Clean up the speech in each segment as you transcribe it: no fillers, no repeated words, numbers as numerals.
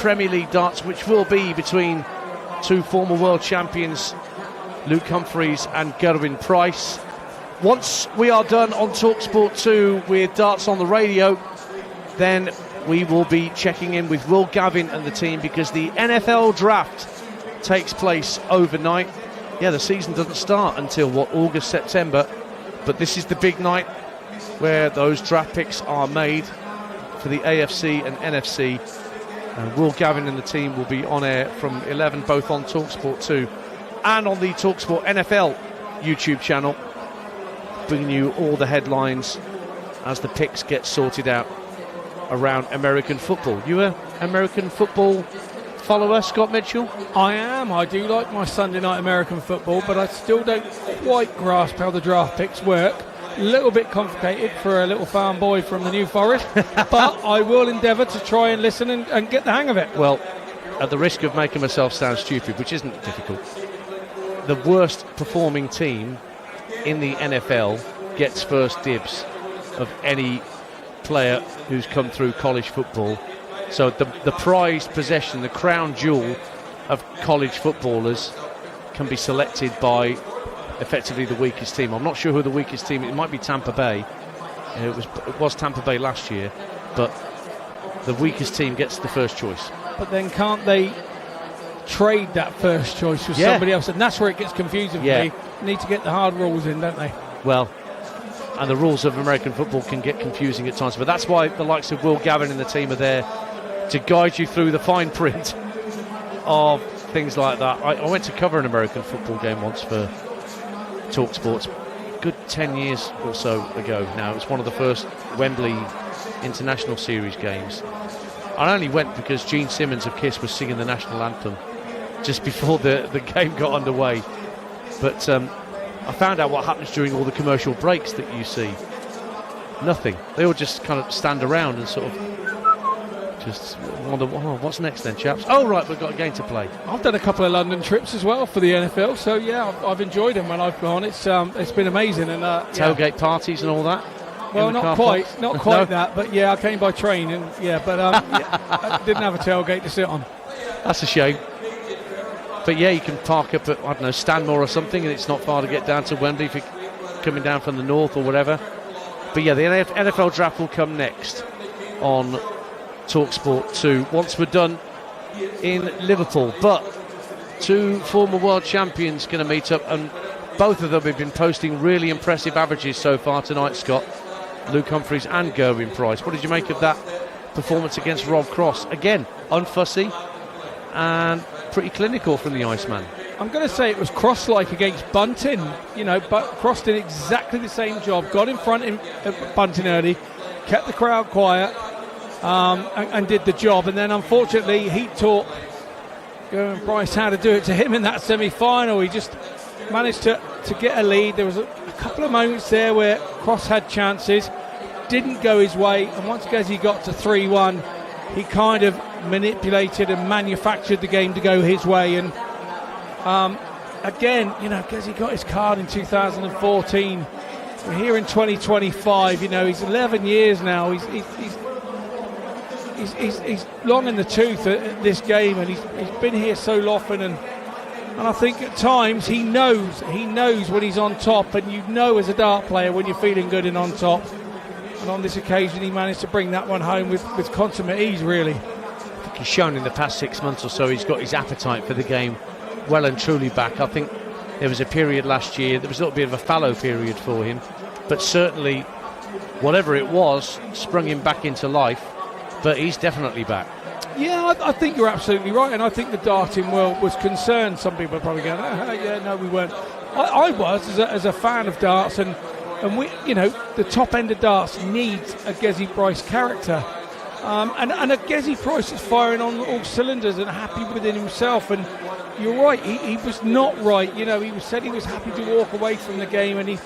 Premier League Darts, which will be between two former world champions, Luke Humphries and Gerwyn Price. Once we are done on talkSPORT 2 with Darts on the Radio, then we will be checking in with Will Gavin and the team, because the NFL draft takes place overnight. Yeah, the season doesn't start until, August, September. But this is the big night where those draft picks are made for the AFC and NFC. And Will Gavin and the team will be on air from 11, both on talkSPORT 2 and on the talkSPORT NFL YouTube channel, bringing you all the headlines as the picks get sorted out around American football. You an American football follower, Scott Mitchell? I am. I do like my Sunday night American football, but I still don't quite grasp how the draft picks work. A little bit complicated for a little farm boy from the New Forest, but I will endeavour to try and listen and get the hang of it. Well, at the risk of making myself sound stupid, which isn't difficult, the worst performing team in the NFL gets first dibs of any player who's come through college football. So the prized possession, the crown jewel of college footballers, can be selected by effectively the weakest team. I'm not sure who the weakest team is. It might be Tampa Bay. It was Tampa Bay last year, but the weakest team gets the first choice. But then can't they trade that first choice with somebody else? And that's where it gets confusing for me. They need to get the hard rules in, don't they? Well, and the rules of American football can get confusing at times, but that's why the likes of Will Gavin and the team are there to guide you through the fine print of things like that. I went to cover an American football game once for talkSPORT, good 10 years or so ago now. It was one of the first Wembley International Series games. I only went because Gene Simmons of Kiss was singing the national anthem just before the game got underway. But I found out what happens during all the commercial breaks that you see. Nothing. They all just kind of stand around and sort of just wonder, what's next then, chaps? Oh, right, we've got a game to play. I've done a couple of London trips as well for the NFL, so yeah, I've enjoyed them when I've gone. It's been amazing. And tailgate parties and all that? Well, not quite that, but yeah, I came by train, and I didn't have a tailgate to sit on. That's a shame. But yeah, you can park up at, I don't know, Stanmore or something, and it's not far to get down to Wembley if you're coming down from the north or whatever. But yeah, the NFL draft will come next on talkSPORT 2 once we're done in Liverpool. But two former world champions going to meet up, and both of them have been posting really impressive averages so far tonight, Scott. Luke Humphries and Gerwyn Price. What did you make of that performance against Rob Cross? Again, unfussy and pretty clinical from the Iceman. I'm going to say it was Cross-like against Bunting. But Cross did exactly the same job. Got in front of Bunting early, kept the crowd quiet, and did the job. And then, unfortunately, he taught Gerwyn Price how to do it to him in that semi-final. He just managed to get a lead. There was a couple of moments there where Cross had chances, didn't go his way, and once Gezi got to 3-1, he kind of manipulated and manufactured the game to go his way. And again, Gezi got his card in 2014. We're here in 2025. He's 11 years now. He's long in the tooth at this game, and he's been here so often. And I think at times he knows when he's on top, and as a dart player when you're feeling good and on top. And on this occasion, he managed to bring that one home with consummate ease, really. I think he's shown in the past 6 months or so he's got his appetite for the game well and truly back. I think there was a period last year, there was a little bit of a fallow period for him, but certainly whatever it was sprung him back into life. But he's definitely back. Yeah, I think you're absolutely right, and I think the darting world was concerned. Some people are probably going, no, we weren't. I was as a fan of darts, and we, the top end of darts needs a Gezi Price character, and a Gezi Price is firing on all cylinders and happy within himself. And you're right, he was not right. He said he was happy to walk away from the game, and he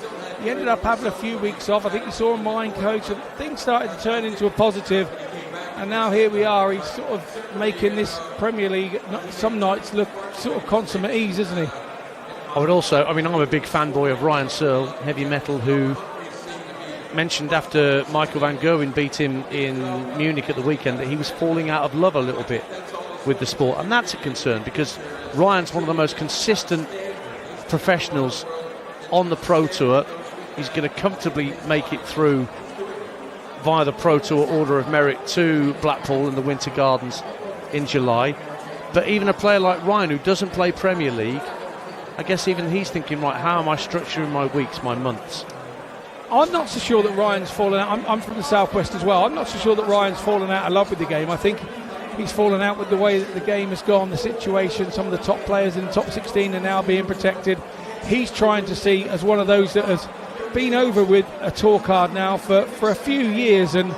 ended up having a few weeks off. I think he saw a mind coach, and things started to turn into a positive. And now here we are, he's sort of making this Premier League some nights look sort of consummate ease, isn't he? I'm a big fanboy of Ryan Searle, heavy metal, who mentioned after Michael van Gerwen beat him in Munich at the weekend that he was falling out of love a little bit with the sport, and that's a concern because Ryan's one of the most consistent professionals on the Pro Tour. He's going to comfortably make it through via the Pro Tour Order of Merit to Blackpool in the Winter Gardens in July. But even a player like Ryan, who doesn't play Premier League, I guess even he's thinking, right, how am I structuring my weeks, my months? I'm not so sure that Ryan's fallen out. I'm from the southwest as well. I'm not so sure that Ryan's fallen out of love with the game. I think he's fallen out with the way that the game has gone, the situation. Some of the top players in the top 16 are now being protected. He's trying to see as one of those that has been over with a tour card now for a few years, and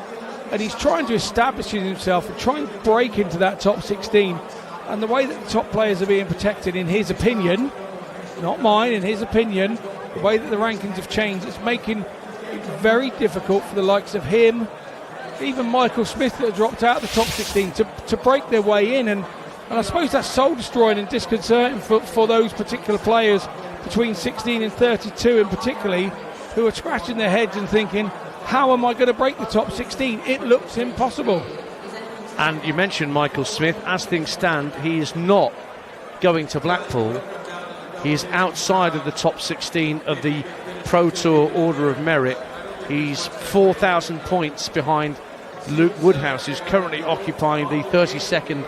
he's trying to establish himself and try and break into that top 16. And the way that the top players are being protected, in his opinion, not mine, in his opinion, the way that the rankings have changed, it's making it very difficult for the likes of him, even Michael Smith that dropped out of the top 16 to break their way in. And I suppose that's soul destroying and disconcerting for those particular players between 16 and 32 in particularly, who are scratching their heads and thinking, how am I going to break the top 16? It looks impossible. And you mentioned Michael Smith. As things stand, he is not going to Blackpool. He is outside of the top 16 of the Pro Tour Order of Merit. He's 4,000 points behind Luke Woodhouse, who's currently occupying the 32nd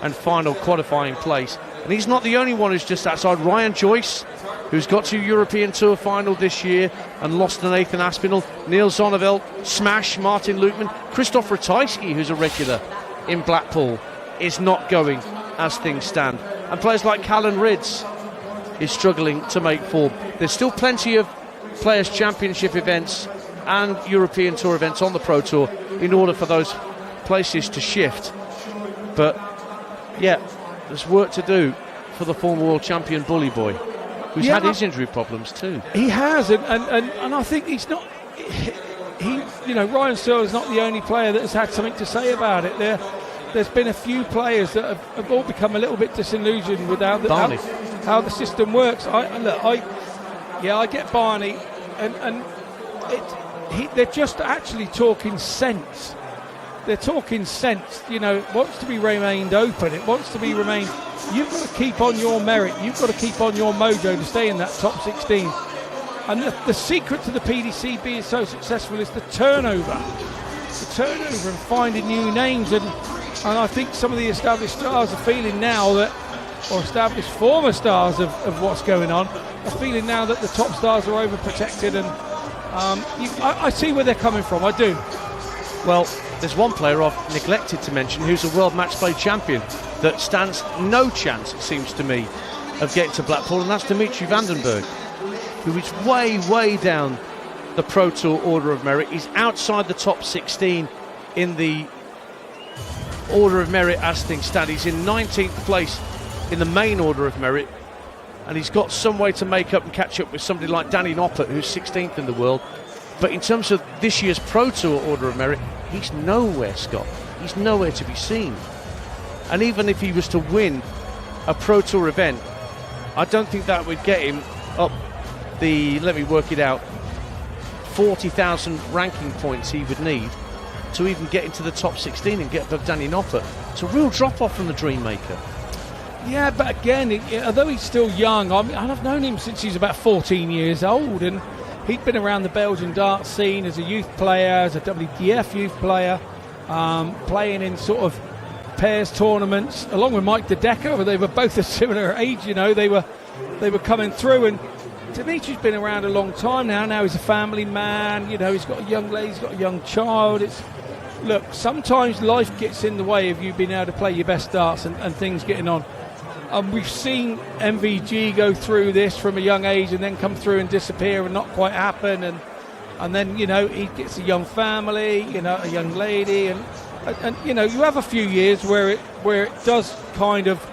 and final qualifying place. And he's not the only one who's just outside. Ryan Joyce, who's got to European Tour final this year and lost to Nathan Aspinall. Neil Zonneveld, smash, Martin Lukeman. Christoph Ratajski, who's a regular in Blackpool, is not going as things stand. And players like Callan Ridds is struggling to make form. There's still plenty of Players' Championship events and European Tour events on the Pro Tour in order for those places to shift. But, yeah, there's work to do for the former world champion Bully Boy, who's had his injury problems too. He has, and I think he's not... Ryan Searle's not the only player that has had something to say about it. There's been a few players that have all become a little bit disillusioned with how the system works. I get Barney, and they're just actually talking sense. They're talking sense. It wants to be remained open. It wants to be remained. You've got to keep on your merit. You've got to keep on your mojo to stay in that top 16. And the secret to the PDC being so successful is the turnover and finding new names. And I think some of the established stars are feeling now that, or established former stars of what's going on, are feeling now that the top stars are overprotected. And I see where they're coming from. I do. Well, there's one player I've neglected to mention who's a world match play champion that stands no chance, it seems to me, of getting to Blackpool, and that's Dimitri Vandenberg, who is way, way down the Pro Tour Order of Merit. He's outside the top 16 in the Order of Merit as things stand. He's in 19th place in the main Order of Merit, and he's got some way to make up and catch up with somebody like Danny Noppert, who's 16th in the world. But in terms of this year's Pro Tour Order of Merit, he's nowhere, Scott. He's nowhere to be seen. And even if he was to win a Pro Tour event, I don't think that would get him up let me work it out, 40,000 ranking points he would need to even get into the top 16 and get above Danny Noppert. It's a real drop-off from the Dreammaker. Yeah, but again, although he's still young, I've known him since he's about 14 years old, and he'd been around the Belgian darts scene as a youth player, as a WDF youth player, playing in sort of pairs tournaments, along with Mike De Decker. They were both a similar age, they were coming through. And Dimitri's been around a long time now. Now he's a family man. He's got a young lady, he's got a young child. Look, sometimes life gets in the way of you being able to play your best darts and things getting on. We've seen MVG go through this from a young age and then come through and disappear and not quite happen. And then, he gets a young family, a young lady. And you have a few years where it does kind of,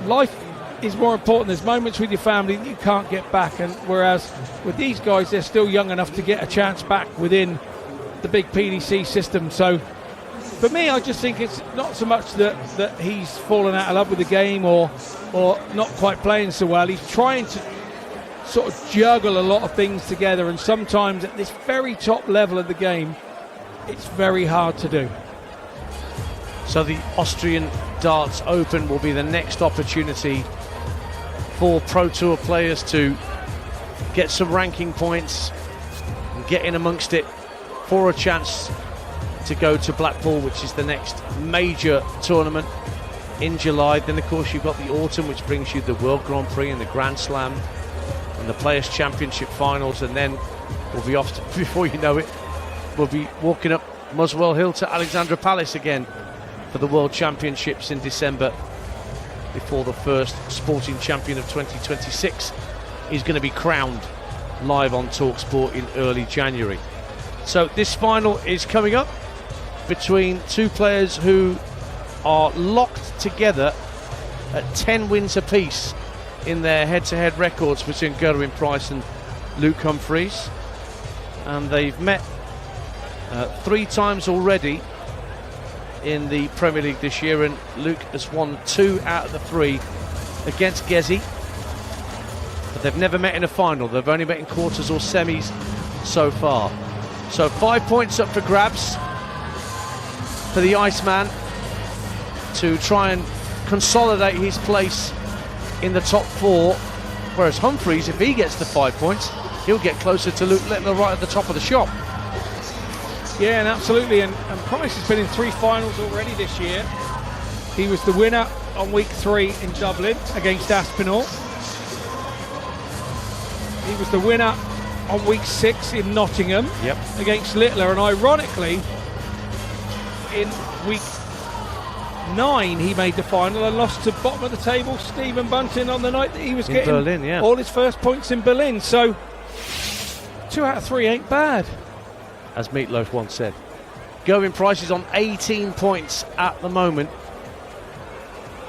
life is more important. There's moments with your family that you can't get back, and whereas with these guys, they're still young enough to get a chance back within the big PDC system. So for me, I just think it's not so much that he's fallen out of love with the game or not quite playing so well. He's trying to sort of juggle a lot of things together, and sometimes at this very top level of the game, it's very hard to do. So the Austrian Darts Open will be the next opportunity for Pro Tour players to get some ranking points and get in amongst it for a chance to go to Blackpool, which is the next major tournament in July. Then of course you've got the autumn, which brings you the World Grand Prix and the Grand Slam and the Players' Championship finals, and then we'll be off to, before you know it, we'll be walking up Muswell Hill to Alexandra Palace again for the World Championships in December, before the first sporting champion of 2026 is going to be crowned live on talkSPORT in early January. So this final is coming up between two players who are locked together at 10 wins apiece in their head-to-head records between Gerwyn Price and Luke Humphries, and they've met 3 times already in the Premier League this year, and Luke has won 2 out of the 3 against Gezi, but they've never met in a final. They've only met in quarters or semis so far. So 5 points up for grabs for the Iceman to try and consolidate his place in the top 4, whereas Humphries, if he gets the 5 points, he'll get closer to Luke Littler right at the top of the shop. Yeah, and absolutely, and Price has been in 3 finals already this year. He was the winner on week 3 in Dublin against Aspinall. He was the winner on week 6 in Nottingham against Littler, and ironically, in week 9 he made the final and lost to bottom of the table Stephen Bunting on the night that he was getting Berlin, all his first points in Berlin. So 2 out of 3 ain't bad, as Meatloaf once said. Gerwyn Price is on 18 points at the moment,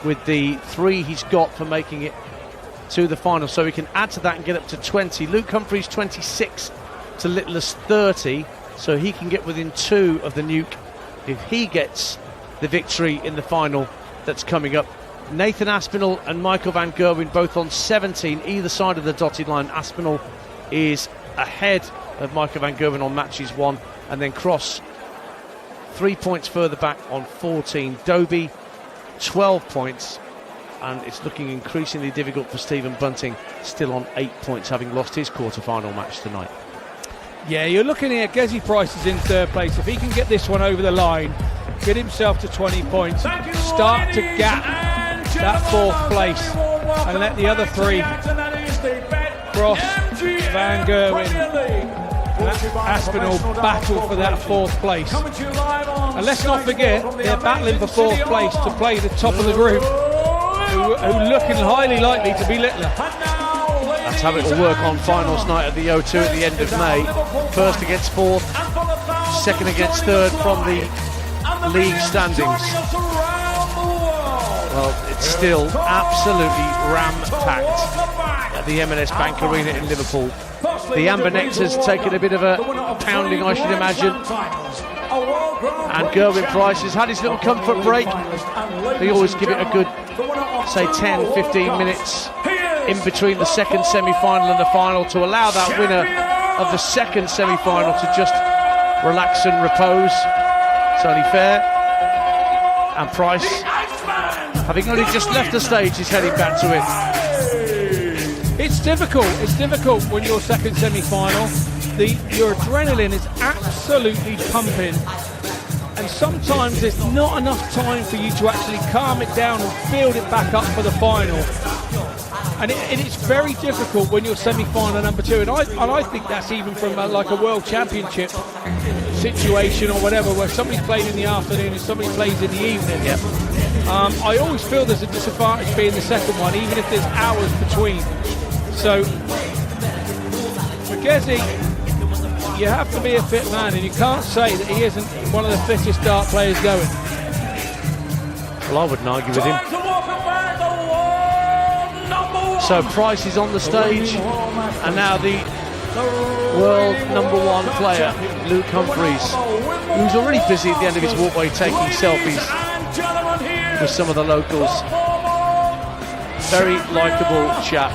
with the 3 he's got for making it to the final, so he can add to that and get up to 20. Luke Humphries 26 to Littler's 30, so he can get within 2 of the nuke if he gets the victory in the final that's coming up. Nathan Aspinall and Michael van Gerwen both on 17 either side of the dotted line. Aspinall is ahead of Michael van Gerwen on matches 1, and then Cross 3 points further back on 14. Dobey 12 points, and it's looking increasingly difficult for Stephen Bunting, still on 8 points, having lost his quarter-final match tonight. Yeah, you're looking here, Gerwyn Price is in 3rd place. If he can get this one over the line, get himself to 20 points, start to gap that 4th place, and let the other 3, Cross, van Gerwen, Aspinall, battle for that 4th place. And let's not forget, they're battling for 4th place to play the top of the group, who looking highly likely to be Littler. That's how it will work on finals night at the O2 at the end of May. 1st against 4th, 2nd against 3rd from the league standings. Well, it's still absolutely ram-packed at the M&S Bank Arena in Liverpool. The Amber Nectar's taken a bit of a pounding, I should imagine. And Gerwyn Price has had his little comfort break. They always give it a good, say, 10, 15 minutes in between the 2nd semi-final and the final to allow that winner of the 2nd semi-final to just relax and repose. It's only fair. And Price, having only just left the stage, is heading back to it. It's difficult when you're 2nd semi-final. Your adrenaline is absolutely pumping, and sometimes there's not enough time for you to actually calm it down and build it back up for the final. And it's very difficult when you're semi-final number 2, and I think that's even from like a World Championship situation or whatever, where somebody's played in the afternoon and somebody plays in the evening. I always feel there's a disadvantage being the 2nd one, even if there's hours between. So for Gezi, you have to be a fit man, and you can't say that he isn't one of the fittest dart players going. Well, I wouldn't argue with him. So Price is on the stage, and now the world #1 player, Luke Humphries, who's already busy at the end of his walkway taking selfies with some of the locals. Very likeable chap,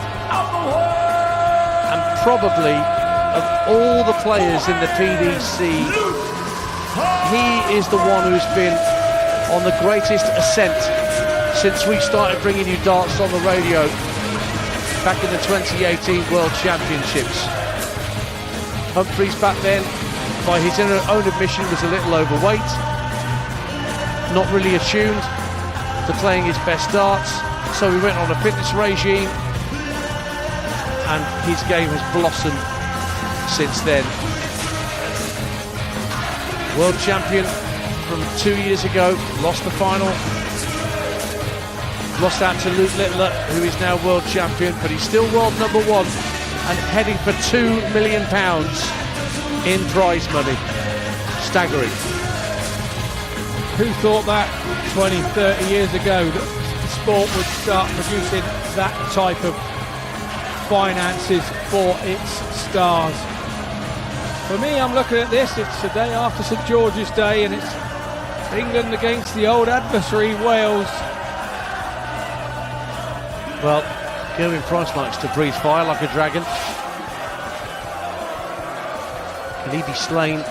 and probably of all the players in the PDC, he is the one who's been on the greatest ascent since we started bringing you darts on the radio back in the 2018 World Championships. Humphries back then, by his own admission, was a little overweight, not really attuned to playing his best darts, so he went on a fitness regime and his game has blossomed since then. World champion from 2 years ago, lost the final, lost out to Luke Littler, who is now world champion, but he's still world number one and heading for £2 million in prize money. Staggering. Who thought that 20, 30 years ago that the sport would start producing that type of finances for its stars? For me, I'm looking at this, it's the day after St George's Day and it's England against the old adversary, Wales. Well, Gerwyn Price likes to breathe fire like a dragon. Can he be slain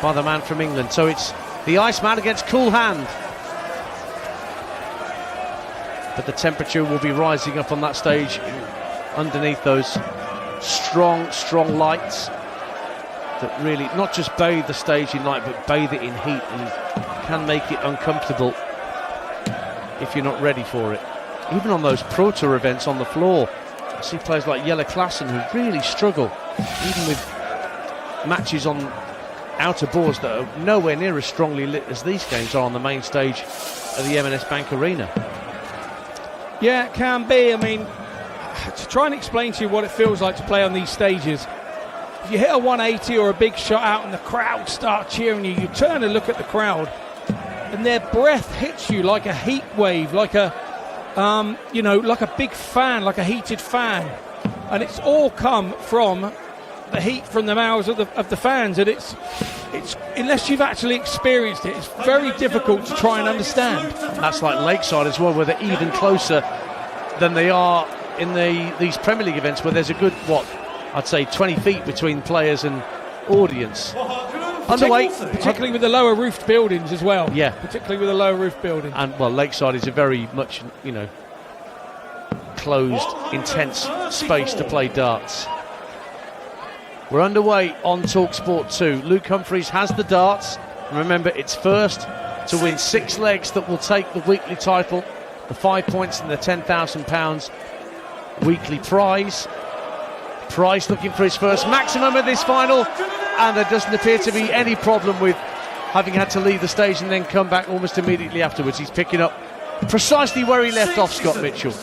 by the man from England? So it's the Iceman against Cool Hand. But the temperature will be rising up on that stage underneath those strong lights that really not just bathe the stage in light, but bathe it in heat and can make it uncomfortable if you're not ready for it. Even on those Pro Tour events on the floor, I see players like Jelle Klassen who really struggle, even with matches on outer boards that are nowhere near as strongly lit as these games are on the main stage of the M&S Bank Arena. Yeah, it can be. I mean, to try and explain to you what it feels like to play on these stages, if you hit a 180 or a big shot out and the crowd start cheering you, you turn and look at the crowd and their breath hits you like a heat wave, like a like a big fan, like a heated fan, and it's all come from the heat from the mouths of the fans, and it's unless you've actually experienced it, it's very difficult to try and understand. That's like Lakeside as well, where they're even closer than they are in these Premier League events, where there's a good, I'd say 20 feet between players and audience. Particularly with the lower roofed buildings as well. Yeah. Particularly with the lower roof building. And, well, Lakeside is a very much, closed, intense space to play darts. We're underway on talkSPORT 2. Luke Humphries has the darts. And remember, it's first to win 6 legs that will take the weekly title, the 5 points and the £10,000 weekly prize. Price looking for his first maximum at this final, and there doesn't appear to be any problem with having had to leave the stage and then come back almost immediately afterwards. He's picking up precisely where he left off, Scott Mitchell.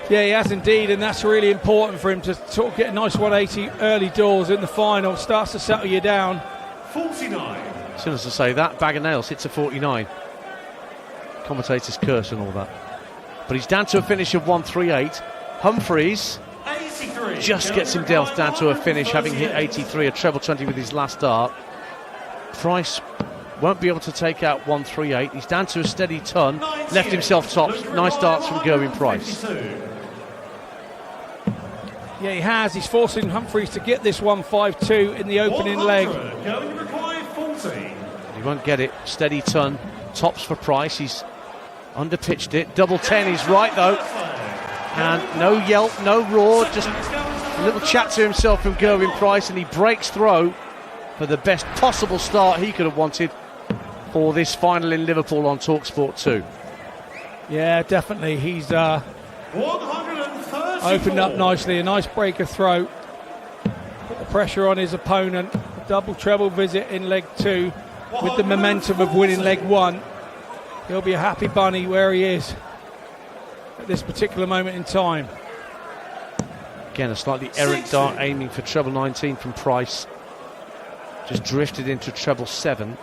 Yeah, he has indeed, and that's really important for him to sort of get a nice 180 early doors in the final. Starts to settle you down. 49. As soon as I say that, bag of nails hits a 49. Commentator's curse and all that. But he's down to a finish of 138. Humphries just gets him dealt down to a finish, having hit 83, a treble 20 with his last dart. Price won't be able to take out 138. He's down to a steady ton. Left himself tops. Nice darts from Gerwyn Price. Yeah, he has. He's forcing Humphries to get this 152 in the opening leg. He won't get it. Steady ton. Tops for Price. He's underpitched it. Double 10. He's right though. And no yelp, no roar. Just a little chat to himself from Gerwyn Price, and he breaks through for the best possible start he could have wanted for this final in Liverpool on talkSPORT 2. Yeah, definitely. He's opened up nicely. A nice breaker throw. Put the pressure on his opponent. A double treble visit in leg 2 with the momentum of winning leg 1. He'll be a happy bunny where he is at this particular moment in time. Again, a slightly errant dart aiming for treble 19 from Price. Just drifted into treble 7.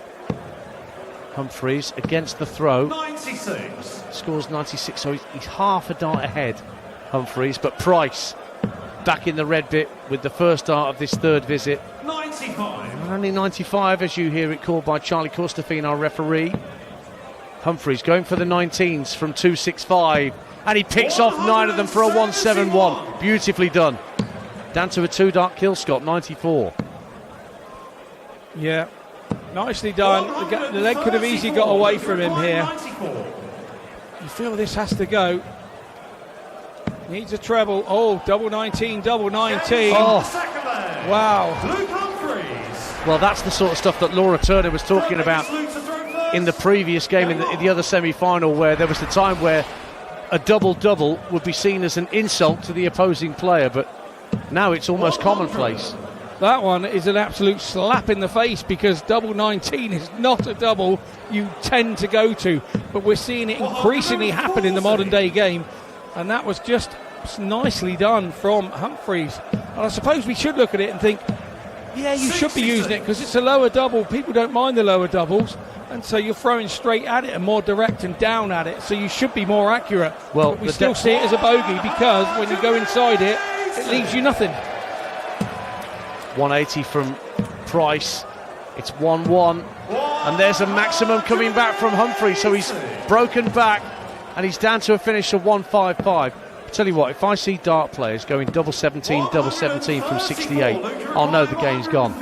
Humphries against the throw. 96. Scores 96, so he's half a dart ahead, Humphries. But Price back in the red bit with the first dart of this third visit. 95. And only 95, as you hear it called by Charlie Corstafine, our referee. Humphries going for the 19s from 265. And he picks off 9 of them for a 171. Beautifully done. Down to a 2-dart kill, Scott, 94. Yeah, Nicely done. The leg could have easily got away from him here. You feel this has to go. Needs a treble. Oh, double 19, double 19. Oh, wow. Luke Humphries. well, that's the sort of stuff that Laura Turner was talking about in the previous game, in the other semi-final, where there was the time where a double-double would be seen as an insult to the opposing player, but now it's almost commonplace. That one is an absolute slap in the face, because double 19 is not a double you tend to go to, but we're seeing it increasingly happen in the modern day game, and that was just nicely done from Humphries. And I suppose we should look at it and think, yeah, you should be using it because it's a lower double. People don't mind the lower doubles, and so you're throwing straight at it and more direct and down at it, so you should be more accurate. Well, but we still see it as a bogey, because when you go inside it, it leaves you nothing. 180 from Price. It's 1-1, and there's a maximum coming back from Humphries, so he's broken back and he's down to a finish of 155. I tell you what, if I see dart players going double 17 from 68, I'll know the game's gone.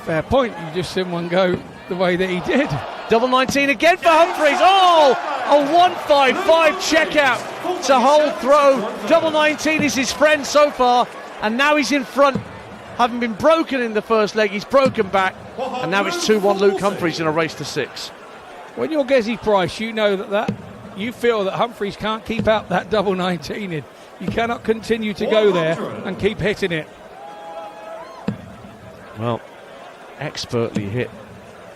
Fair point. You just seen one go the way that he did. Double 19 again for Humphries. Oh, a 155 checkout to hold throw. Double 19 is his friend so far, and now he's in front. Having been broken in the first leg, he's broken back, and now it's 2-1 Luke Humphries in a race to 6. When you're Gerwyn Price, you know that you feel that Humphries can't keep out that double 19 in. You cannot continue to go there and keep hitting it. Well, expertly hit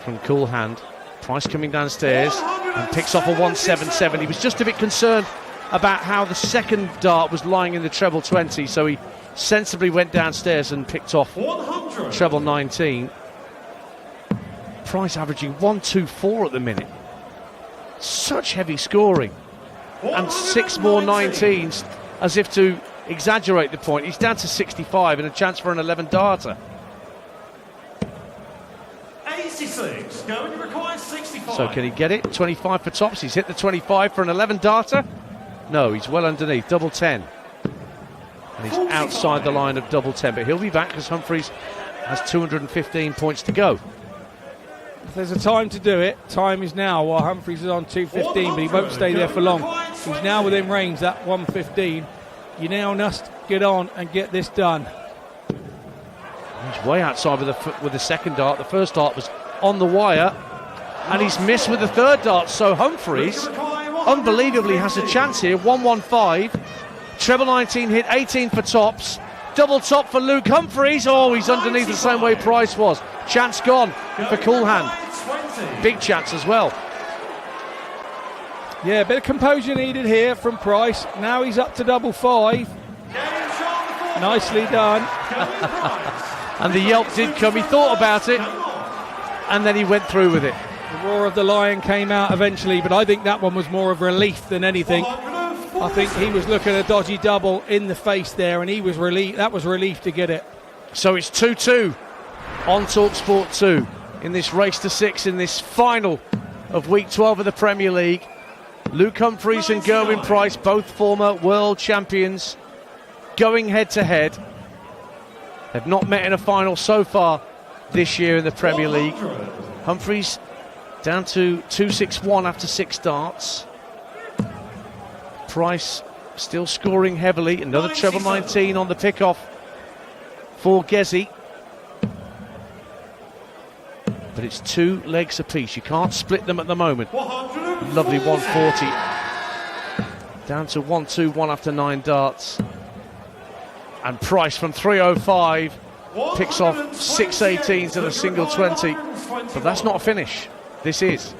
from cool hand. Price coming downstairs and picks off a 177. He was just a bit concerned about how the second dart was lying in the treble 20, so he sensibly went downstairs and picked off 100. treble 19. Price averaging 124 at the minute. Such heavy scoring, and 6 more 19s as if to exaggerate the point. He's down to 65 and a chance for an 11 darter. 86. Going requires 65. So can he get it? 25 for tops. He's hit the 25 for an 11 darter. No, he's well underneath. Double 10. And he's outside the line of double 10, but he'll be back because Humphries has 215 points to go. If there's a time to do it, time is now, while Humphries is on 215, but he won't stay there for long. He's now within range, that 115. You now must get on and get this done. He's way outside with the second dart. The first dart was on the wire, and he's missed with the third dart. So Humphries, unbelievably, has a chance here. 115. Treble 19 hit, 18 for tops. Double top for Luke Humphries. Oh, he's underneath the same way Price was. Chance gone for Coolhand. Big chance as well. Yeah, a bit of composure needed here from Price. Now he's up to double 5. Nicely done. And the yelp did come. He thought about it, and then he went through with it. The roar of the lion came out eventually, but I think that one was more of relief than anything. I think he was looking at a dodgy double in the face there, and he was relieved. That was relief to get it. So it's 2-2 on talkSPORT 2 in this race to 6 in this final of week 12 of the Premier League. Luke Humphries and Gerwyn Price, both former world champions, going head to head. They've not met in a final so far this year in the Premier League. Humphries down to 261 after 6 darts. Price still scoring heavily. Another treble 19 on the pick-off for Gezi. But it's 2 legs apiece. You can't split them at the moment. Lovely 140. Down to 121 after 9 darts. And Price from 305 picks off 6 18s and a single 20. But that's not a finish. This is.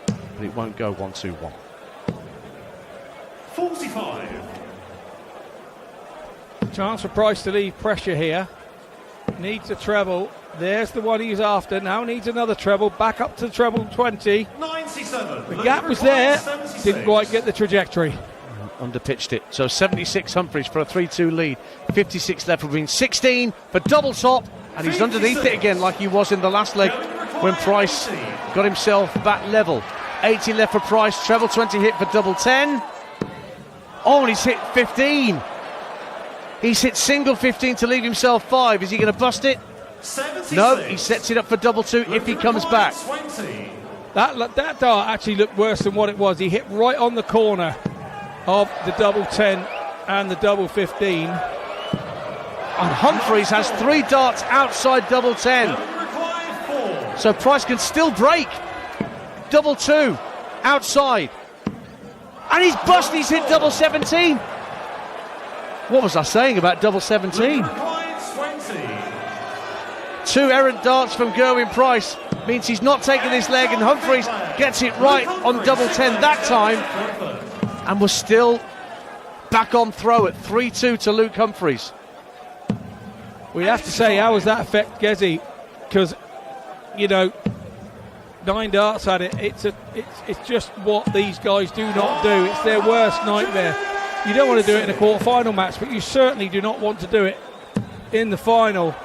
But it won't go 1-2-1. 45. Chance for Price to leave pressure here. Needs a treble. There's the one he's after. Now needs another treble. Back up to treble 20. 97. The gap was there. Didn't quite get the trajectory. Underpitched it. So 76 Humphries for a 3-2 lead. 56 left. We've been 16 for double top. And he's underneath it again like he was in the last leg when Price got himself back level. 18 left for Price. Treble 20 hit for double 10. Oh, and he's hit 15. He's hit single 15 to leave himself 5. Is he going to bust it? No, he sets it up for double two if he comes back. 20. That dart actually looked worse than what it was. He hit right on the corner of the double 10 and the double 15. And Humphries has 3 darts outside double 10. So Price can still break. Double 2 outside. And he's busted, he's hit double 17. What was I saying about double 17? 2 errant darts from Gerwyn Price means he's not taking this leg, and Humphries gets it right on double 10 that time. And we're still back on throw at 3-2 to Luke Humphries. We have to say, how does that affect Gezi? Because, you know, 9 darts at it. It's just what these guys do not do. It's their worst nightmare. You don't want to do it in a quarter-final match, but you certainly do not want to do it in the final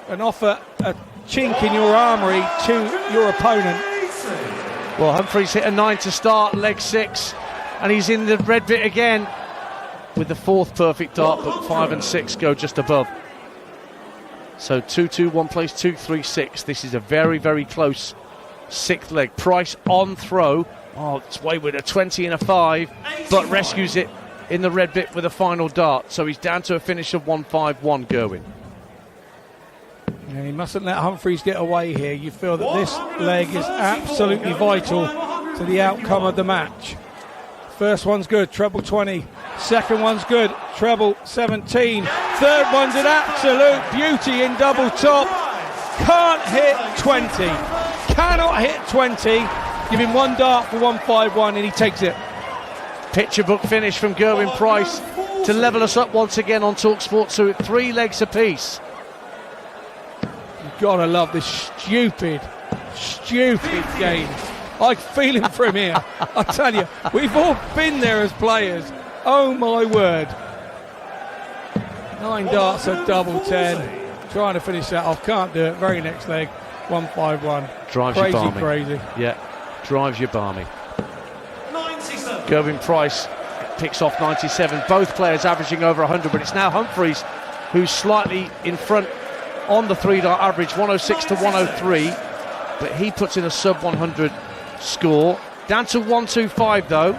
and offer a chink in your armoury to your opponent. Well, Humphries hit a 9 to start, leg 6, and he's in the red bit again with the 4th perfect dart, but 5 and 6 go just above. So 2-2, 1 place, 2-3-6. This is a very, very close 6th leg. Price on throw. Oh, it's wayward, a 20 and a 5, but rescues it in the red bit with a final dart. So he's down to a finish of 1-5-1, Gerwyn. And he mustn't let Humphries get away here. You feel that this leg is absolutely vital to the outcome of the match. First one's good, treble 20. Second one's good, treble 17. Third one's an absolute beauty in double top. Can't hit 20. Cannot hit 20. Give him 1 dart for 1-5-1 and he takes it. Picture book finish from Gerwyn Price to level us up once again on talkSPORT 2 at 3 legs apiece. You've got to love this stupid game. I'm feeling for him here. I tell you, we've all been there as players. Oh my word. 9 darts at double 10. Trying to finish that off. Can't do it. Very next leg. 1-5-1. Drives you balmy. Crazy. Yeah, drives you balmy. Gerwyn Price picks off 97. Both players averaging over 100, but it's now Humphries who's slightly in front on the 3-dart average, 106 to 103. But he puts in a sub 100 score. Down to 125 though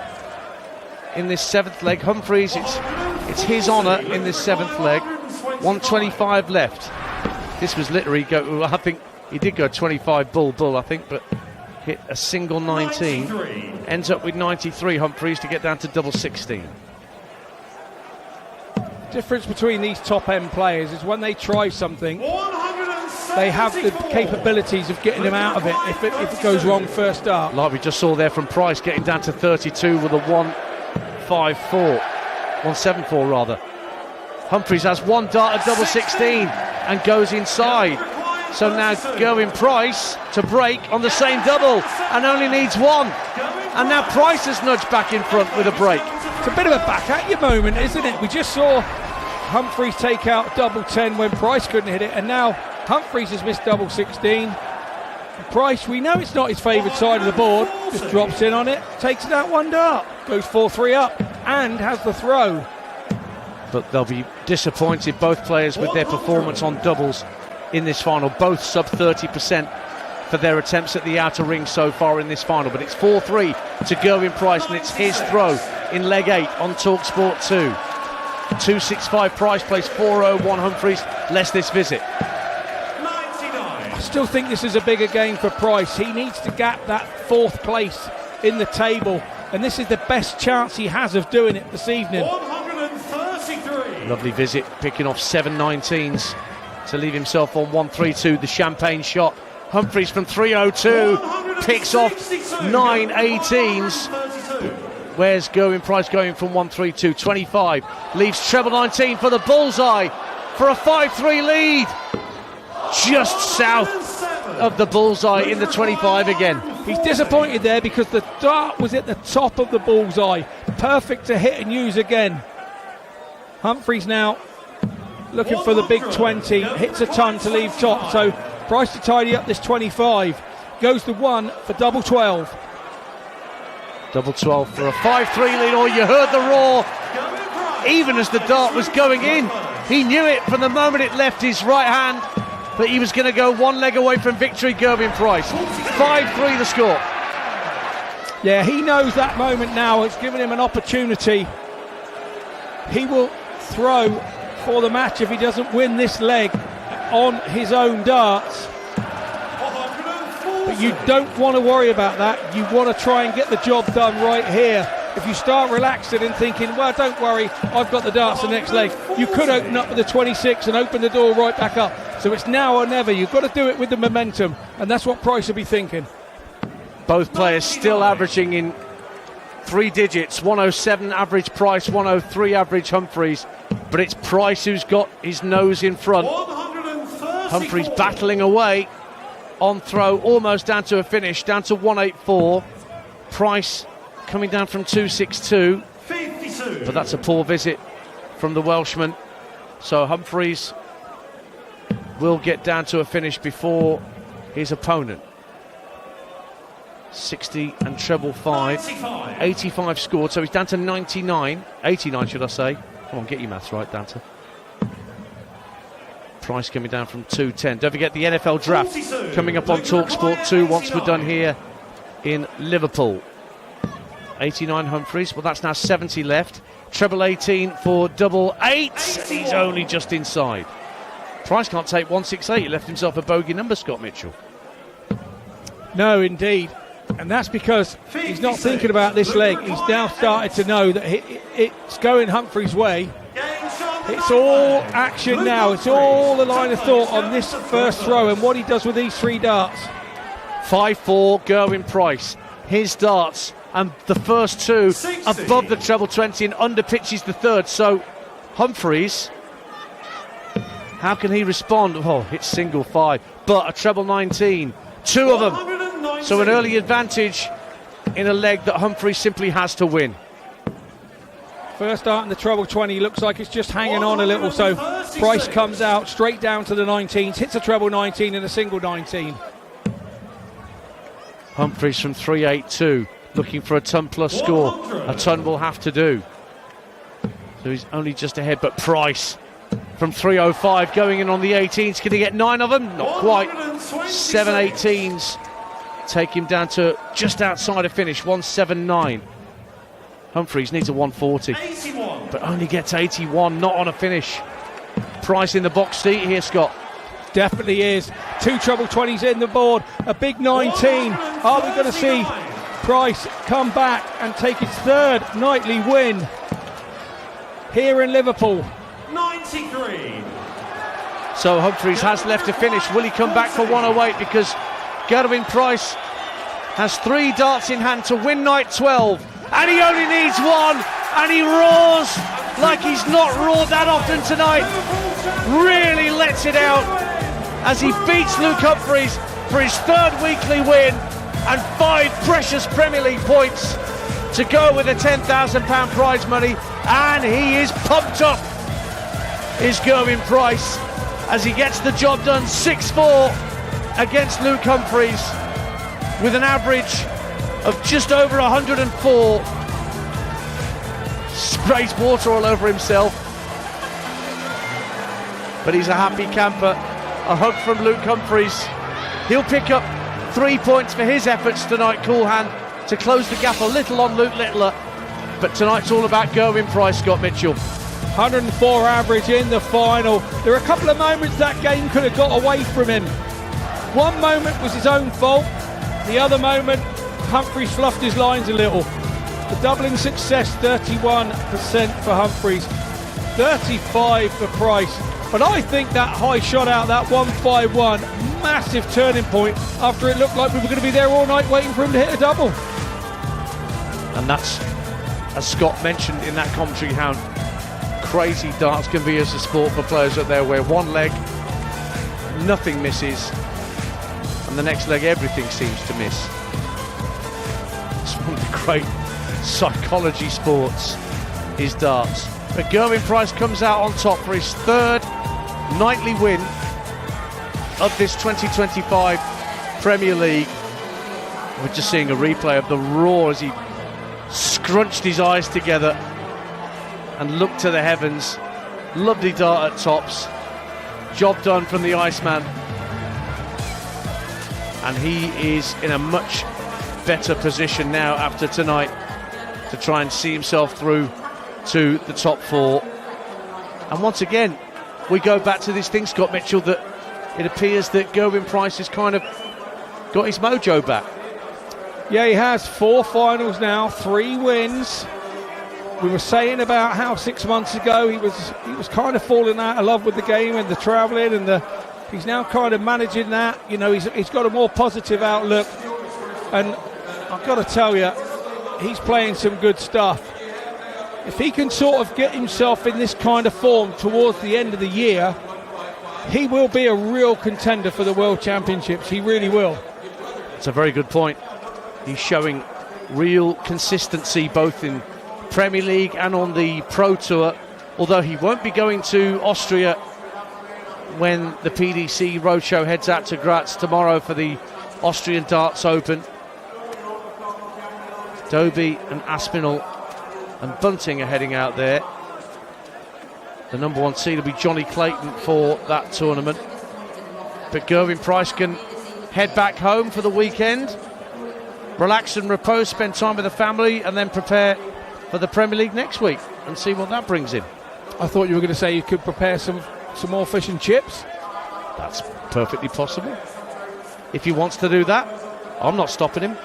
in this 7th leg. Humphries, it's his honour in this 7th leg. 125 left. This was literally I think he did go 25 bull I think, but hit a single 19. Ends up with 93 Humphries to get down to double 16. The difference between these top end players is when they try something, they have the capabilities of getting them out of it if it goes wrong first dart. Like we just saw there from Price, getting down to 32 with a 174 rather. Humphries has 1 dart at double 16 and goes inside. So now Gerwyn Price to break on the same double and only needs 1. And now Price has nudged back in front with a break. It's a bit of a back at you moment, isn't it? We just saw Humphries take out double 10 when Price couldn't hit it, and now Humphries has missed double 16. Price, we know it's not his favourite side of the board, just drops in on it, takes it out 1 dart, goes 4-3 up and has the throw. But they'll be disappointed, both players, with their performance on doubles in this final. Both sub 30% for their attempts at the outer ring so far in this final. But it's 4-3 to Gerwyn Price, and it's his throw in leg 8 on talkSPORT 2. 265 Price plays 401 Humphries, less this visit. I still think this is a bigger game for Price. He needs to gap that 4th place in the table, and this is the best chance he has of doing it this evening. 133. Lovely visit, picking off 7 19s to leave himself on 132. The champagne shot. Humphries from 302 picks off 9 18s. Where's Gerwyn Price going from 132? 25 leaves treble 19 for the bullseye for a 5-3 lead. Just south of the bullseye in the 25 again. He's disappointed there because the dart was at the top of the bullseye. Perfect to hit and use again. Humphries now looking for the big 20. Hits a ton to leave top. So Price to tidy up this 25. Goes the 1 for double 12. Double 12 for a 5-3 lead. Oh, you heard the roar even as the dart was going in. He knew it from the moment it left his right hand. but he was going to go one leg away from victory, Gerwyn Price. 5-3 the score. Yeah, he knows that moment now. It's given him an opportunity. He will throw for the match if he doesn't win this leg on his own darts. But you don't want to worry about that. You want to try and get the job done right here. If you start relaxing and thinking, well, don't worry, I've got the darts the next leg, you could open up with the 26 and open the door right back up. So it's now or never. You've got to do it with the momentum, and that's what Price will be thinking. Both players still averaging in 3 digits. 107 average Price, 103 average Humphries. But it's Price who's got his nose in front. Humphries battling away on throw, almost down to a finish, down to 184. Price coming down from 262. 52. But that's a poor visit from the Welshman. So Humphries will get down to a finish before his opponent. 60 and treble 5. 85 scored, so he's down to 99. 89, should I say. Come on, get your maths right, Danter. Price coming down from 210. Don't forget the NFL draft coming up on talkSPORT 2 once we're done here in Liverpool. 89 Humphries. Well, that's now 70 left. Treble 18 for double 8. He's only just inside. Price can't take 168. He left himself a bogey number, Scott Mitchell. No, indeed. And that's because he's not thinking about this leg. He's now started to know that it's going Humphries' way. It's all action now. It's all the line of thought on this first throw and what he does with these 3 darts. 5-4, Gerwyn Price. His darts and the first 2 above the treble 20 and under pitches the third. So Humphries, how can he respond? Oh, hits single 5, but a treble 19. 2 of them. So an early advantage in a leg that Humphries simply has to win. First dart in the treble 20 looks like it's just hanging on a little, so Price comes out straight down to the 19s, hits a treble 19 and a single 19. Humphries from 382, looking for a ton plus score. A ton will have to do. So he's only just ahead, but Price from 305 going in on the 18s. Can he get 9 of them? Not quite. 7 18s take him down to just outside a finish, 179. Humphries needs a 140, but only gets 81, not on a finish. Price in the box seat here, Scott. Definitely is. 2 treble 20s in the board, a big 19. Are we going to see Price come back and take his 3rd nightly win here in Liverpool? 93. So Humphries has left to finish. Will he come back for 108? Because Gerwyn Price has 3 darts in hand to win night 12. And he only needs 1. And he roars like he's not roared that often tonight. Really lets it out as he beats Luke Humphries for his 3rd weekly win and 5 precious Premier League points to go with a £10,000 prize money. And he is pumped up, is Gerwyn Price, as he gets the job done. 6-4 against Luke Humphries with an average of just over 104. Sprays water all over himself, but he's a happy camper. A hug from Luke Humphries. He'll pick up 3 points for his efforts tonight, cool hand, to close the gap a little on Luke Littler. But tonight's all about Gerwyn Price, Scott Mitchell. 104 average in the final. There are a couple of moments that game could have got away from him. One moment was his own fault. The other moment, Humphries fluffed his lines a little. The doubling success, 31% for Humphries, 35 for Price. But I think that high shot out, that 151, massive turning point after it looked like we were going to be there all night waiting for him to hit a double. And that's, as Scott mentioned in that commentary, how crazy darts can be as a sport for players out there, where one leg, nothing misses, and the next leg, everything seems to miss. It's one of the great psychology sports is darts. But Gerwyn Price comes out on top for his 3rd nightly win of this 2025 Premier League. We're just seeing a replay of the roar as he scrunched his eyes together and looked to the heavens. Lovely dart at tops. Job done from the Iceman. and he is in a much better position now after tonight to try and see himself through to the top 4. And once again, we go back to this thing, Scott Mitchell, that it appears that Gerwyn Price has kind of got his mojo back. Yeah, he has 4 finals now, 3 wins. We were saying about how 6 months ago he was kind of falling out of love with the game and the travelling, and he's now kind of managing that. You know, he's got a more positive outlook, and I've got to tell you, he's playing some good stuff. If he can sort of get himself in this kind of form towards the end of the year, he will be a real contender for the World Championships. He really will. It's a very good point. He's showing real consistency both in Premier League and on the Pro Tour, although he won't be going to Austria when the PDC Roadshow heads out to Graz tomorrow for the Austrian Darts Open. Dobey and Aspinall and Bunting are heading out there. The number 1 seed will be Johnny Clayton for that tournament. But Gerwyn Price can head back home for the weekend, relax and repose, spend time with the family, and then prepare for the Premier League next week and see what that brings him. I thought you were going to say you could prepare some more fish and chips. That's perfectly possible. If he wants to do that, I'm not stopping him.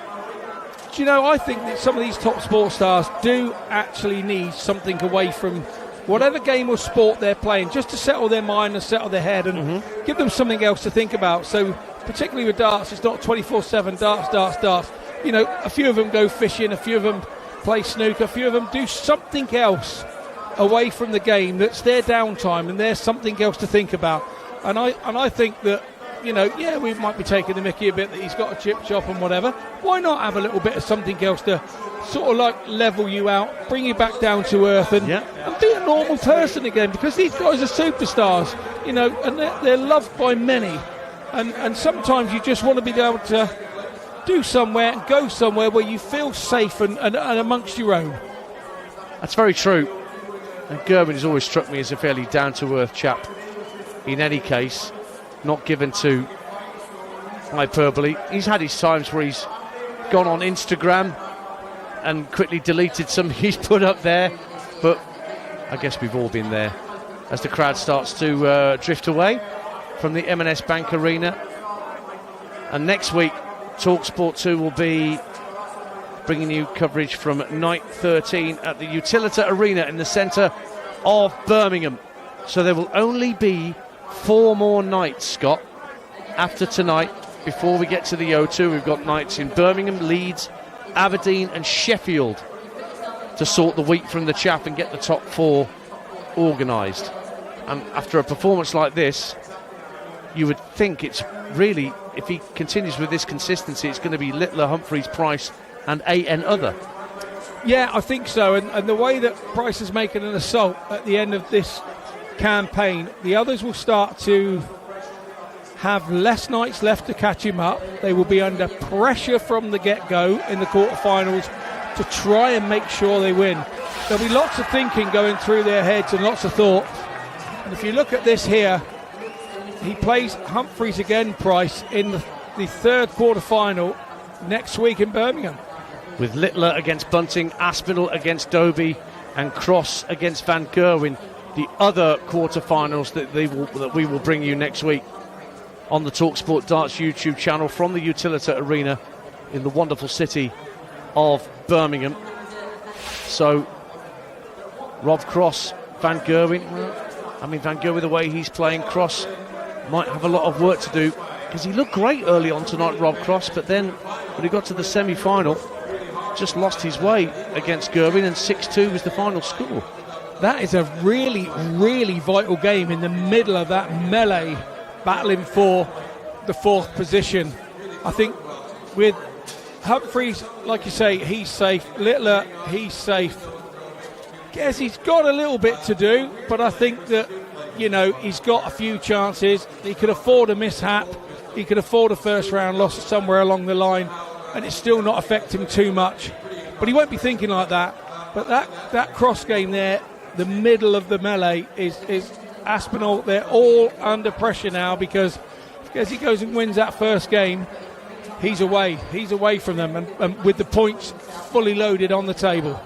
Do you know, I think that some of these top sport stars do actually need something away from whatever game or sport they're playing, just to settle their mind and settle their head and give them something else to think about. So particularly with darts, it's not 24/7 darts. You know, a few of them go fishing, a few of them play snooker, a few of them do something else away from the game that's their downtime, and there's something else to think about. And I think that, you know, yeah, we might be taking the mickey a bit that he's got a chip shop and whatever. Why not have a little bit of something else to sort of like level you out, bring you back down to earth, and be a normal person again? Because these guys are superstars, you know, and they're loved by many. And sometimes you just want to be able to do somewhere and go somewhere where you feel safe and amongst your own. That's very true. And Gerwyn has always struck me as a fairly down-to-earth chap. In any case, not given to hyperbole. He's had his times where he's gone on Instagram and quickly deleted some he's put up there, but I guess we've all been there as the crowd starts to drift away from the M&S Bank Arena. And next week, talkSPORT 2 will be bringing you coverage from night 13 at the Utilita Arena in the centre of Birmingham. So there will only be 4 more nights, Scott, after tonight before we get to the O2. We've got nights in Birmingham, Leeds, Aberdeen and Sheffield to sort the wheat from the chaff and get the top 4 organised. And after a performance like this, you would think it's really, if he continues with this consistency, it's going to be Littler, Humphries, Price and AN Other. Yeah, I think so. And the way that Price is making an assault at the end of this campaign, the others will start to have less nights left to catch him up. They will be under pressure from the get-go in the quarterfinals to try and make sure they win. There'll be lots of thinking going through their heads and lots of thought. And if you look at this here, he plays Humphries again, Price, in the third quarterfinal next week in Birmingham. With Littler against Bunting, Aspinall against Dobey and Cross against Van Gerwen, the other quarterfinals that we will bring you next week on the talkSPORT Darts YouTube channel from the Utilita Arena in the wonderful city of Birmingham. So, Rob Cross, Van Gerwen. I mean, Van Gerwen, the way he's playing, Cross might have a lot of work to do, because he looked great early on tonight, Rob Cross, but then when he got to the semi-final, just lost his way against Gerwyn, and 6-2 was the final score. That is a really, really vital game in the middle of that melee, battling for the 4th position. I think with Humphries, like you say, he's safe. Littler, he's safe. Guess he's got a little bit to do, but I think that, you know, he's got a few chances. He could afford a mishap. He could afford a first-round loss somewhere along the line, and it's still not affect him too much. But he won't be thinking like that. But that cross game there, the middle of the melee, is Aspinall. They're all under pressure now, because as he goes and wins that first game, he's away from them, and with the points fully loaded on the table.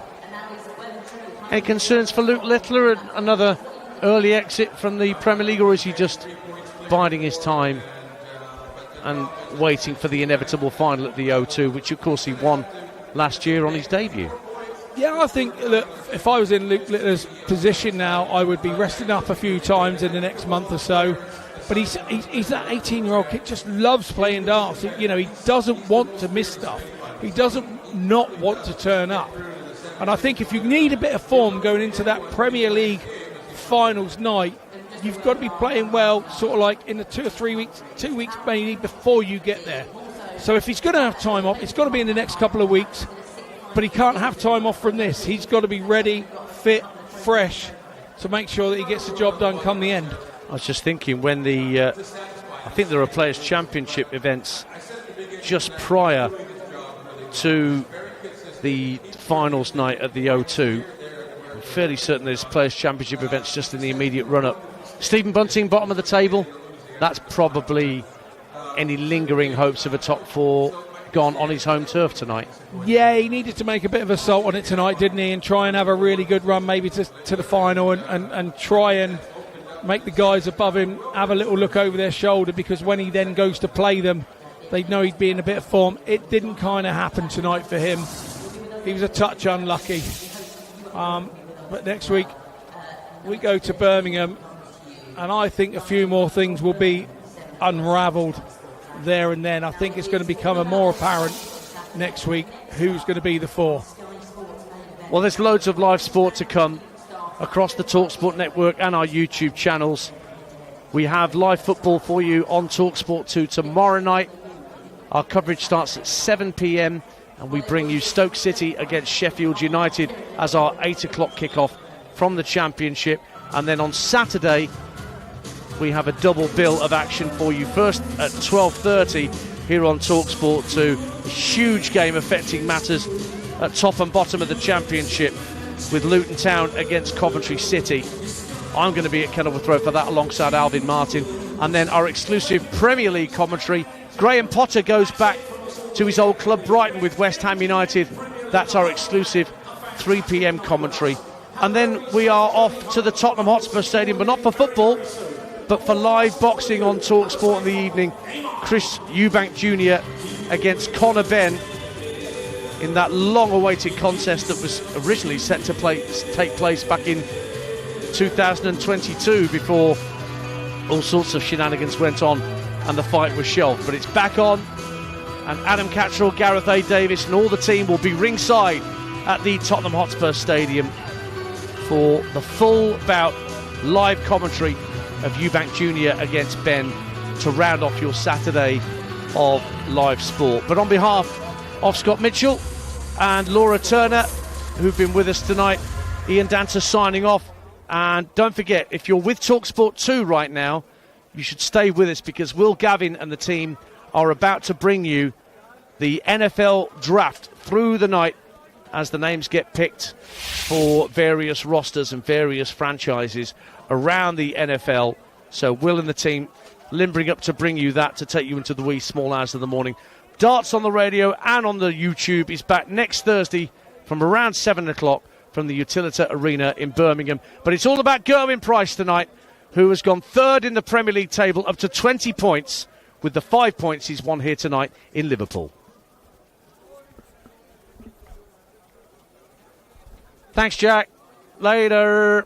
Any concerns for Luke Littler? Another early exit from the Premier League, or is he just biding his time and waiting for the inevitable final at the O2, which of course he won last year on his debut? Yeah, I think that if I was in Luke Littler's position now, I would be resting up a few times in the next month or so. But he's that 18-year-old kid, just loves playing darts. He doesn't want to miss stuff. He doesn't not want to turn up. And I think if you need a bit of form going into that Premier League finals night, you've got to be playing well, sort of like in the 2 or 3 weeks, 2 weeks maybe before you get there. So if he's going to have time off, it's got to be in the next couple of weeks. But he can't have time off from this. He's got to be ready, fit, fresh to make sure that he gets the job done come the end. I was just thinking when I think there are Players' Championship events just prior to the finals night at the O2. I'm fairly certain there's Players' Championship events just in the immediate run-up. Stephen Bunting, bottom of the table. That's probably any lingering hopes of a top four gone on his home turf tonight. Yeah, he needed to make a bit of assault on it tonight, didn't he? And try and have a really good run maybe to the final and try and make the guys above him have a little look over their shoulder, because when he then goes to play them, they know he'd be in a bit of form. It didn't kind of happen tonight for him. He was a touch unlucky. But next week we go to Birmingham, and I think a few more things will be unravelled there and then. I think it's going to become more apparent next week who's going to be the four. Well, there's loads of live sport to come across the talkSPORT network and our YouTube channels. We have live football for you on talkSPORT 2 tomorrow night. Our coverage starts at 7 p.m. and we bring you Stoke City against Sheffield United as our 8 o'clock kickoff from the Championship. And then on Saturday we have a double bill of action for you. First at 12:30 here on talkSPORT 2, a huge game affecting matters at top and bottom of the Championship, with Luton Town against Coventry City. I'm going to be at Kenilworth Road for that alongside Alvin Martin. And then our exclusive Premier League commentary. Graham Potter goes back to his old club Brighton with West Ham United. That's our exclusive 3 p.m. commentary. And then we are off to the Tottenham Hotspur Stadium, but not for football, but for live boxing on talkSPORT in the evening. Chris Eubank Jr. against Conor Benn in that long-awaited contest that was originally set to take place back in 2022 before all sorts of shenanigans went on and the fight was shelved. But it's back on, and Adam Cattrall, Gareth A. Davis and all the team will be ringside at the Tottenham Hotspur Stadium for the full bout live commentary of Eubank Jr. against Benn to round off your Saturday of live sport. But on behalf of Scott Mitchell and Laura Turner, who've been with us tonight, Ian Danter signing off. And don't forget, if you're with talkSPORT 2 right now, you should stay with us, because Will Gavin and the team are about to bring you the NFL draft through the night as the names get picked for various rosters and various franchises around the NFL. So Will and the team limbering up to bring you that, to take you into the wee small hours of the morning. Darts on the radio and on the YouTube is back next Thursday from around 7 o'clock from the Utilita Arena in Birmingham. But it's all about Gerwyn Price tonight, who has gone third in the Premier League table, up to 20 points with the 5 points he's won here tonight in Liverpool. Thanks, Jack. Later.